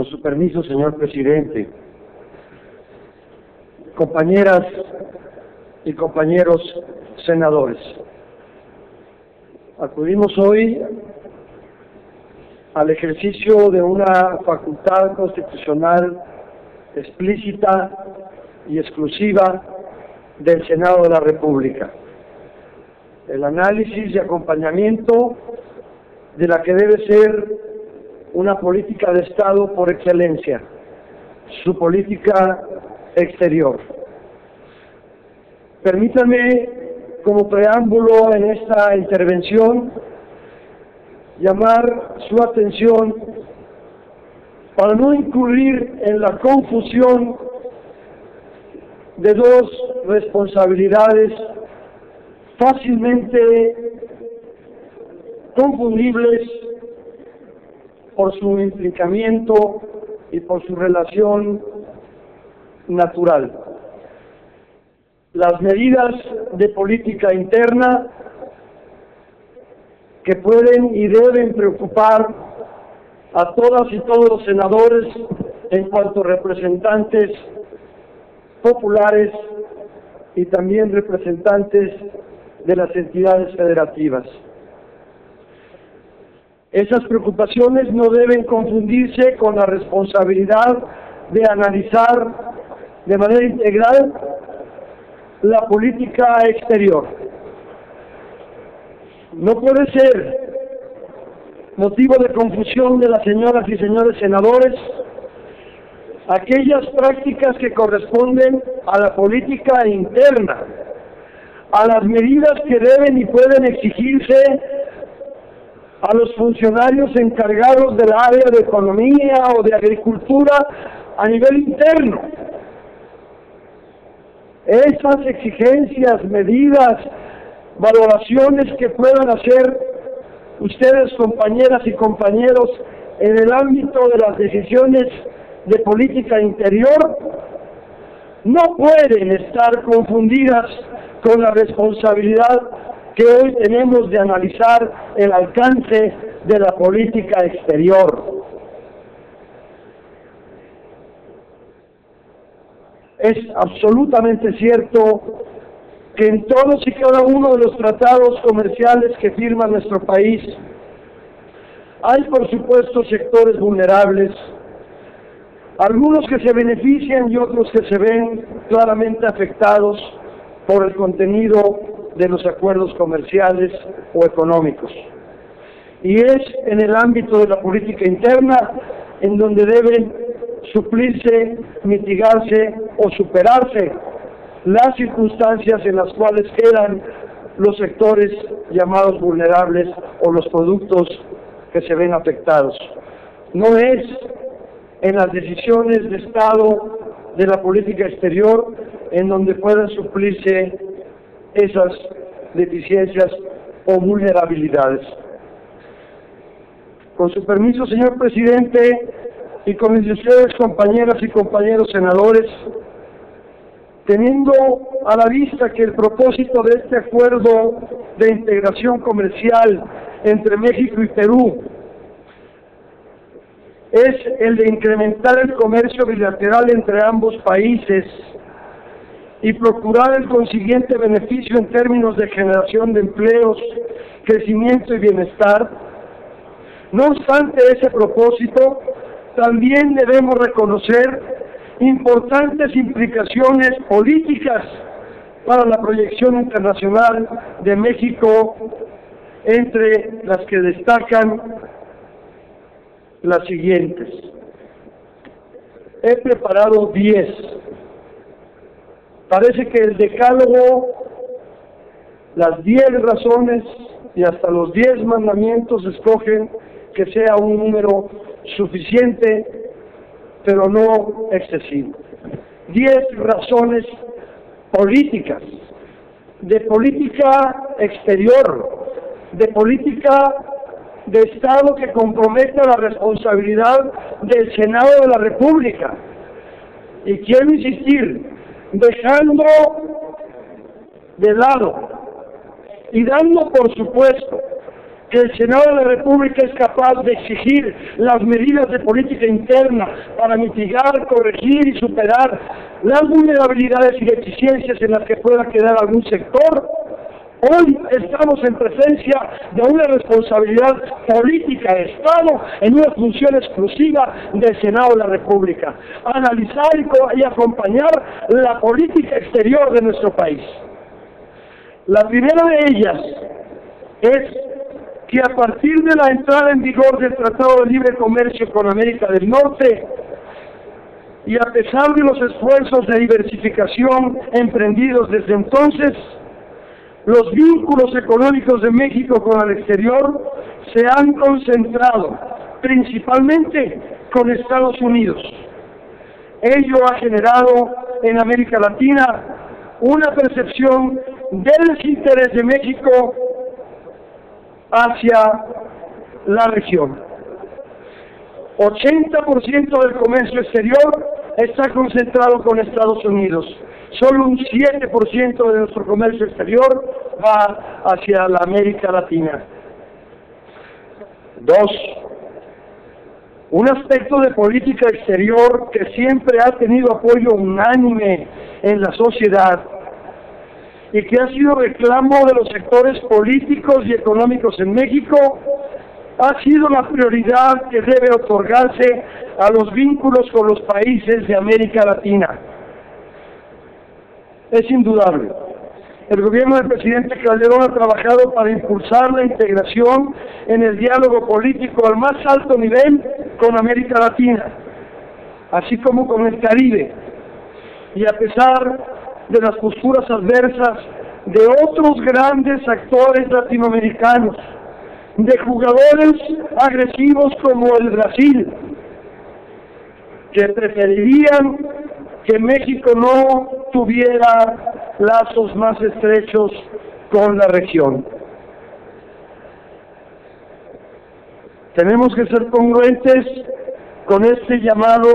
Con su permiso, señor presidente, compañeras y compañeros senadores, acudimos hoy al ejercicio de una facultad constitucional explícita y exclusiva del Senado de la República, el análisis y acompañamiento de la que debe ser una política de Estado por excelencia, su política exterior. Permítanme, como preámbulo en esta intervención, llamar su atención para no incurrir en la confusión de dos responsabilidades fácilmente confundibles por su implicamiento y por su relación natural. Las medidas de política interna que pueden y deben preocupar a todas y todos los senadores en cuanto representantes populares y también representantes de las entidades federativas. Esas preocupaciones no deben confundirse con la responsabilidad de analizar de manera integral la política exterior. No puede ser motivo de confusión de las señoras y señores senadores aquellas prácticas que corresponden a la política interna, a las medidas que deben y pueden exigirse a los funcionarios encargados del área de economía o de agricultura a nivel interno. Esas exigencias, medidas, valoraciones que puedan hacer ustedes, compañeras y compañeros, en el ámbito de las decisiones de política interior, no pueden estar confundidas con la responsabilidad que hoy tenemos de analizar el alcance de la política exterior. Es absolutamente cierto que en todos y cada uno de los tratados comerciales que firma nuestro país hay, por supuesto, sectores vulnerables, algunos que se benefician y otros que se ven claramente afectados por el contenido de los acuerdos comerciales o económicos. Y es en el ámbito de la política interna en donde deben suplirse, mitigarse o superarse las circunstancias en las cuales quedan los sectores llamados vulnerables o los productos que se ven afectados. No es en las decisiones de Estado de la política exterior en donde puedan suplirse esas deficiencias o vulnerabilidades. Con su permiso, señor presidente, y con mis ustedes, compañeras y compañeros senadores, teniendo a la vista que el propósito de este acuerdo de integración comercial entre México y Perú es el de incrementar el comercio bilateral entre ambos países y procurar el consiguiente beneficio en términos de generación de empleos, crecimiento y bienestar. No obstante ese propósito, también debemos reconocer importantes implicaciones políticas para la proyección internacional de México, entre las que destacan las siguientes. He preparado 10. Parece que el decálogo, las 10 razones y hasta los 10 mandamientos escogen que sea un número suficiente, pero no excesivo. 10 razones políticas, de política exterior, de política de Estado que comprometa la responsabilidad del Senado de la República. Y quiero insistir, dejando de lado y dando por supuesto que el Senado de la República es capaz de exigir las medidas de política interna para mitigar, corregir y superar las vulnerabilidades y deficiencias en las que pueda quedar algún sector. Hoy estamos en presencia de una responsabilidad política de Estado en una función exclusiva del Senado de la República: analizar y acompañar la política exterior de nuestro país. La primera de ellas es que a partir de la entrada en vigor del Tratado de Libre Comercio con América del Norte, y a pesar de los esfuerzos de diversificación emprendidos desde entonces, los vínculos económicos de México con el exterior se han concentrado principalmente con Estados Unidos. Ello ha generado en América Latina una percepción del desinterés de México hacia la región. 80% del comercio exterior está concentrado con Estados Unidos. Solo un 7% de nuestro comercio exterior va hacia la América Latina. 2. Un aspecto de política exterior que siempre ha tenido apoyo unánime en la sociedad y que ha sido reclamo de los sectores políticos y económicos en México, ha sido la prioridad que debe otorgarse a los vínculos con los países de América Latina. Es indudable. El gobierno del presidente Calderón ha trabajado para impulsar la integración en el diálogo político al más alto nivel con América Latina, así como con el Caribe, y a pesar de las posturas adversas de otros grandes actores latinoamericanos, de jugadores agresivos como el Brasil, que preferirían que México no tuviera lazos más estrechos con la región. Tenemos que ser congruentes con este llamado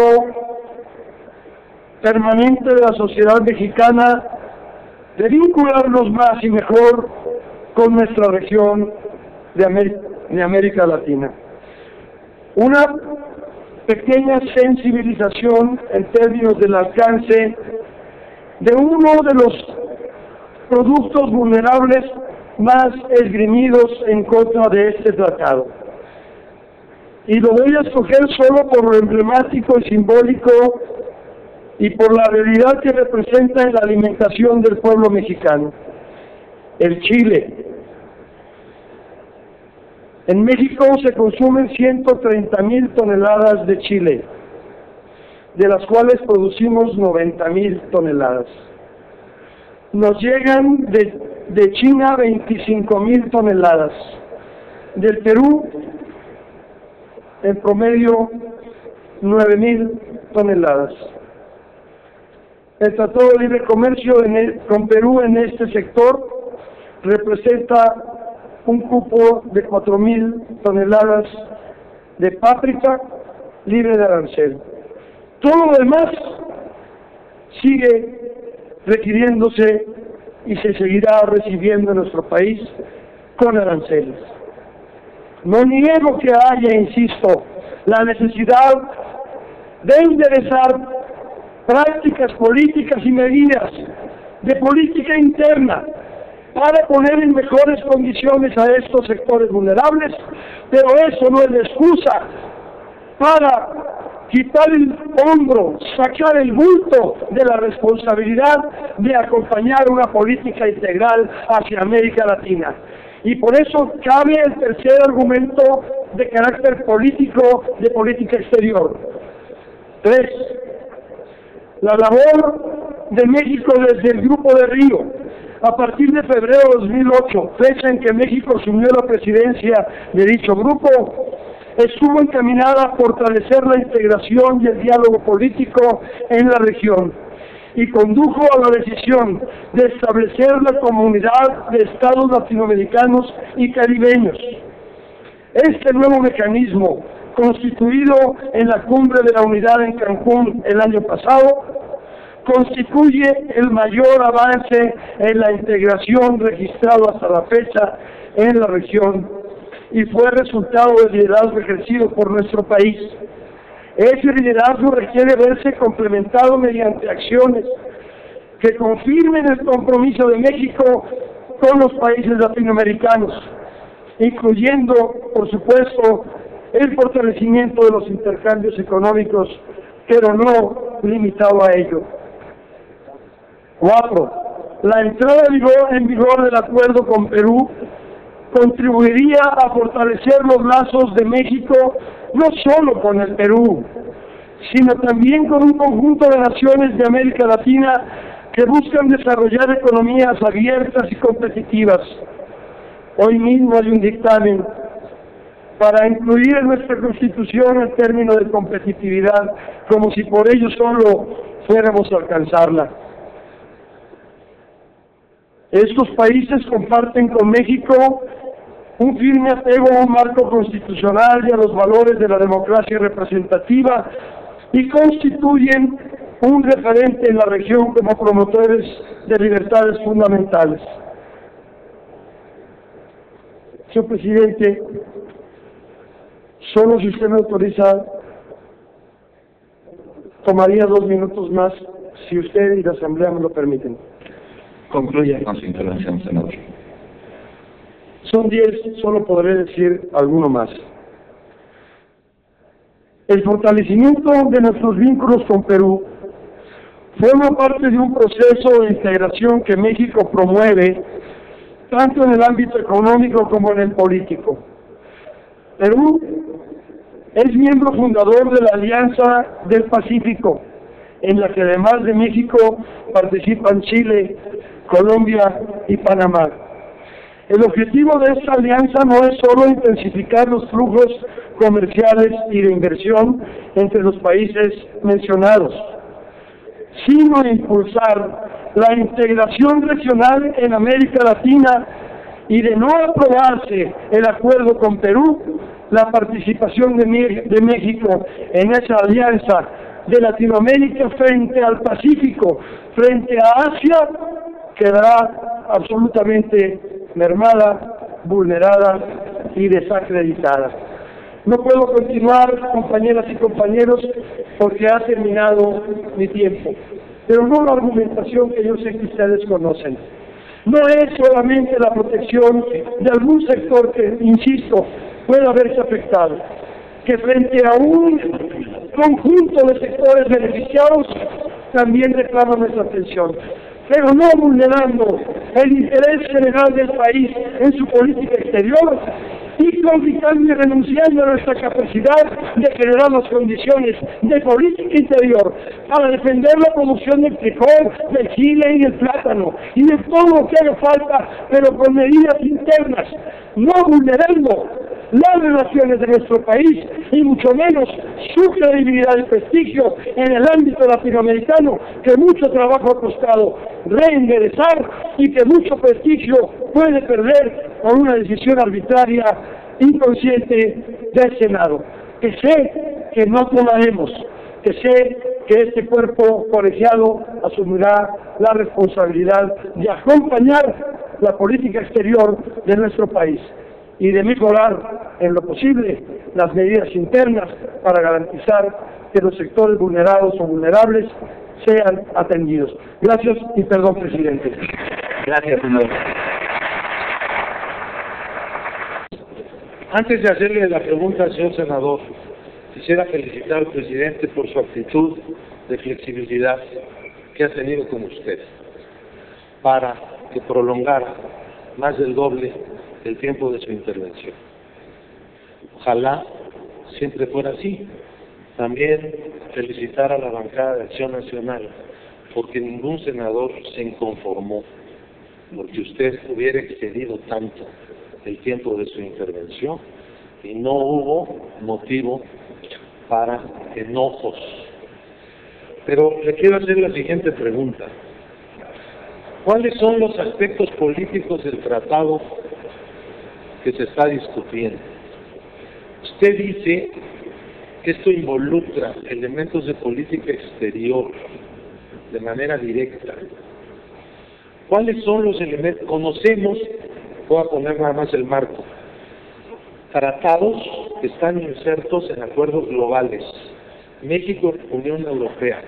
permanente de la sociedad mexicana de vincularnos más y mejor con nuestra región de América Latina. Una pequeña sensibilización en términos del alcance de uno de los productos vulnerables más esgrimidos en contra de este tratado. Y lo voy a escoger solo por lo emblemático y simbólico y por la realidad que representa en la alimentación del pueblo mexicano: el chile. En México se consumen 130,000 toneladas de chile, de las cuales producimos 90,000 toneladas. Nos llegan de China 25,000 toneladas, del Perú en promedio 9,000 toneladas. El Tratado de Libre Comercio con Perú en este sector representa un cupo de 4,000 toneladas de páprica libre de arancel. Todo lo demás sigue requiriéndose y se seguirá recibiendo en nuestro país con aranceles. No niego que haya, insisto, la necesidad de enderezar prácticas políticas y medidas de política interna para poner en mejores condiciones a estos sectores vulnerables, pero eso no es la excusa para quitar el hombro, sacar el bulto de la responsabilidad de acompañar una política integral hacia América Latina. Y por eso cabe el tercer argumento de carácter político de política exterior. 3. La labor de México desde el Grupo de Río, a partir de febrero de 2008, fecha en que México asumió la presidencia de dicho grupo, estuvo encaminada a fortalecer la integración y el diálogo político en la región, y condujo a la decisión de establecer la Comunidad de Estados Latinoamericanos y Caribeños. Este nuevo mecanismo, constituido en la Cumbre de la Unidad en Cancún el año pasado, constituye el mayor avance en la integración registrado hasta la fecha en la región y fue resultado del liderazgo ejercido por nuestro país. Ese liderazgo requiere verse complementado mediante acciones que confirmen el compromiso de México con los países latinoamericanos, incluyendo, por supuesto, el fortalecimiento de los intercambios económicos, pero no limitado a ello. 4. La entrada en vigor del acuerdo con Perú contribuiría a fortalecer los lazos de México no solo con el Perú, sino también con un conjunto de naciones de América Latina que buscan desarrollar economías abiertas y competitivas. Hoy mismo hay un dictamen para incluir en nuestra Constitución el término de competitividad, como si por ello solo fuéramos a alcanzarla. Estos países comparten con México un firme apego a un marco constitucional y a los valores de la democracia representativa y constituyen un referente en la región como promotores de libertades fundamentales. Señor Presidente, solo si usted me autoriza, tomaría 2 minutos más, si usted y la Asamblea me lo permiten. Concluya con su intervención, senador. Son 10, solo podré decir alguno más. El fortalecimiento de nuestros vínculos con Perú forma parte de un proceso de integración que México promueve tanto en el ámbito económico como en el político. Perú es miembro fundador de la Alianza del Pacífico, en la que además de México participan Chile, Colombia y Panamá. El objetivo de esta alianza no es solo intensificar los flujos comerciales y de inversión entre los países mencionados, sino impulsar la integración regional en América Latina y, de no aprobarse el acuerdo con Perú, la participación de México en esa alianza de Latinoamérica frente al Pacífico, frente a Asia, quedará absolutamente mermada, vulnerada y desacreditada. No puedo continuar, compañeras y compañeros, porque ha terminado mi tiempo, pero no la argumentación que yo sé que ustedes conocen. No es solamente la protección de algún sector que, insisto, pueda verse afectado, que frente a un conjunto de sectores beneficiados también reclama nuestra atención, pero no vulnerando el interés general del país en su política exterior y complicando y renunciando a nuestra capacidad de generar las condiciones de política interior para defender la producción del frijol, del chile y del plátano y de todo lo que haga falta, pero con medidas internas, no vulnerando las relaciones de nuestro país y mucho menos su credibilidad y prestigio en el ámbito latinoamericano, que mucho trabajo ha costado reenderezar y que mucho prestigio puede perder por una decisión arbitraria, inconsciente del Senado, que sé que no tomaremos, que sé que este cuerpo colegiado asumirá la responsabilidad de acompañar la política exterior de nuestro país y de mejorar en lo posible las medidas internas para garantizar que los sectores vulnerados o vulnerables sean atendidos. Gracias y perdón, presidente. Gracias, senador. Antes de hacerle la pregunta al señor senador, quisiera felicitar al presidente por su actitud de flexibilidad que ha tenido con usted para que prolongara más del doble el tiempo de su intervención. Ojalá siempre fuera así. También felicitar a la bancada de Acción Nacional, porque ningún senador se inconformó porque usted hubiera excedido tanto el tiempo de su intervención y no hubo motivo para enojos. Pero le quiero hacer la siguiente pregunta. ¿Cuáles son los aspectos políticos del tratado que se está discutiendo? Usted dice que esto involucra elementos de política exterior de manera directa. ¿Cuáles son los elementos? Conocemos, voy a poner nada más el marco, tratados que están insertos en acuerdos globales. México, Unión Europea,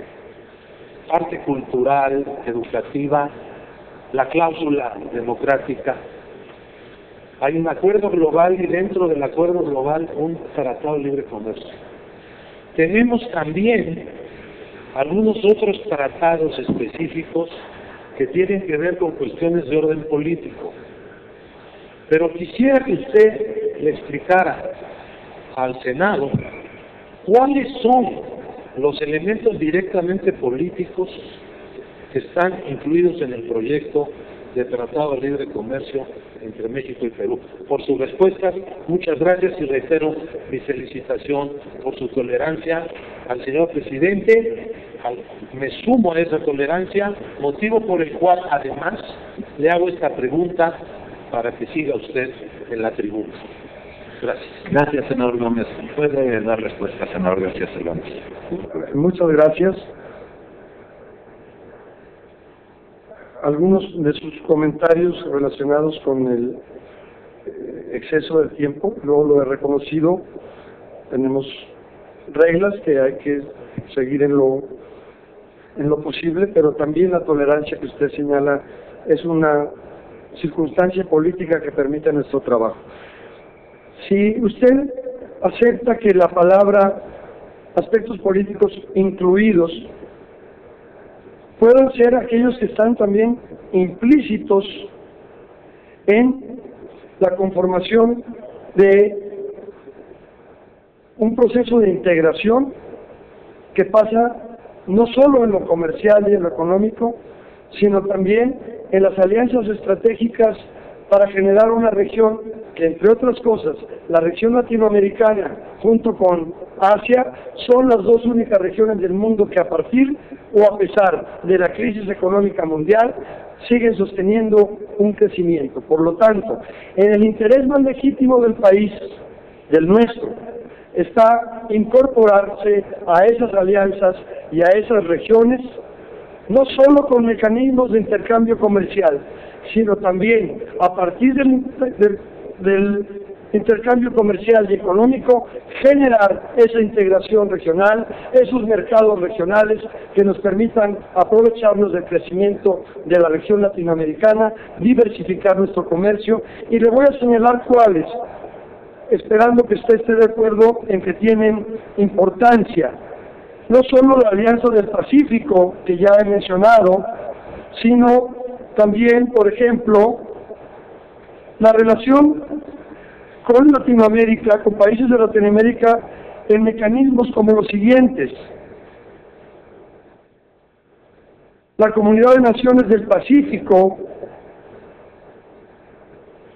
parte cultural, educativa, la cláusula democrática. Hay un acuerdo global y dentro del acuerdo global un tratado de libre comercio. Tenemos también algunos otros tratados específicos que tienen que ver con cuestiones de orden político. Pero quisiera que usted le explicara al Senado cuáles son los elementos directamente políticos que están incluidos en el proyecto de Tratado de Libre Comercio entre México y Perú. Por sus respuestas, muchas gracias y reitero mi felicitación por su tolerancia al señor presidente. Me sumo a esa tolerancia, motivo por el cual además le hago esta pregunta para que siga usted en la tribuna. Gracias. Gracias, senador Gómez. Puede dar respuesta, senador García Cervantes. Muchas gracias. Algunos de sus comentarios relacionados con el exceso de tiempo, luego lo he reconocido, tenemos reglas que hay que seguir en lo posible, pero también la tolerancia que usted señala es una circunstancia política que permite nuestro trabajo. Si usted acepta que la palabra aspectos políticos incluidos puedan ser aquellos que están también implícitos en la conformación de un proceso de integración que pasa no solo en lo comercial y en lo económico, sino también en las alianzas estratégicas para generar una región que, entre otras cosas, la región latinoamericana junto con Asia son las dos únicas regiones del mundo que a partir o a pesar de la crisis económica mundial siguen sosteniendo un crecimiento. Por lo tanto, en el interés más legítimo del país, del nuestro, está incorporarse a esas alianzas y a esas regiones, no solo con mecanismos de intercambio comercial, sino también a partir del intercambio comercial y económico, generar esa integración regional, esos mercados regionales que nos permitan aprovecharnos del crecimiento de la región latinoamericana, diversificar nuestro comercio, y le voy a señalar cuáles, esperando que usted esté de acuerdo en que tienen importancia. No solo la Alianza del Pacífico, que ya he mencionado, sino también, por ejemplo, la relación con Latinoamérica, con países de Latinoamérica, en mecanismos como los siguientes. La Comunidad de Naciones del Pacífico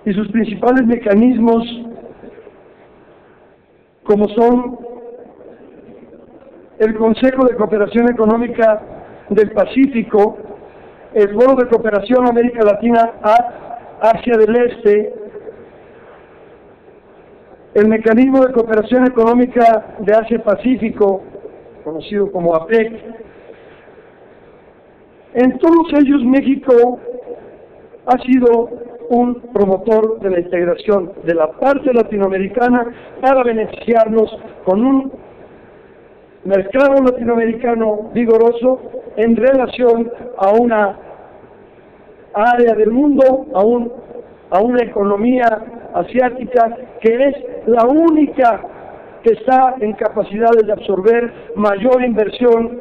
y sus principales mecanismos, como son el Consejo de Cooperación Económica del Pacífico, el Foro de Cooperación América Latina Asia del Este, el Mecanismo de Cooperación Económica de Asia-Pacífico, conocido como APEC. En todos ellos México ha sido un promotor de la integración de la parte latinoamericana para beneficiarnos con un mercado latinoamericano vigoroso en relación a una área del mundo, a una economía asiática que es la única que está en capacidades de absorber mayor inversión,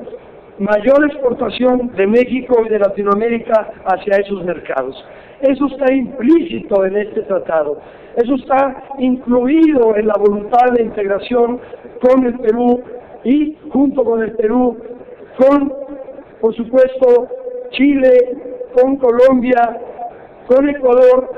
mayor exportación de México y de Latinoamérica hacia esos mercados. Eso está implícito en este tratado, eso está incluido en la voluntad de integración con el Perú y junto con el Perú, con, por supuesto, Chile, con Colombia, con Ecuador,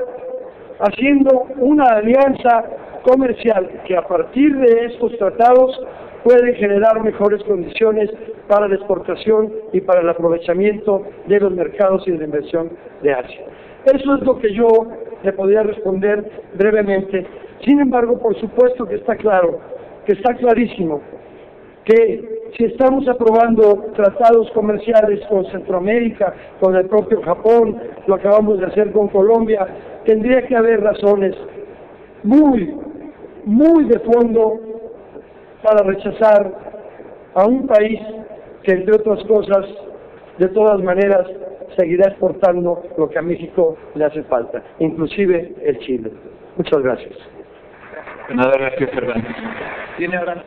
haciendo una alianza comercial que a partir de estos tratados puede generar mejores condiciones para la exportación y para el aprovechamiento de los mercados y de la inversión de Asia. Eso es lo que yo le podría responder brevemente. Sin embargo, por supuesto que está claro, que está clarísimo, que si estamos aprobando tratados comerciales con Centroamérica, con el propio Japón, lo acabamos de hacer con Colombia, tendría que haber razones muy muy de fondo para rechazar a un país que, entre otras cosas, de todas maneras, seguirá exportando lo que a México le hace falta, inclusive el Chile. Muchas gracias. Senador García Fernández. Tiene ahora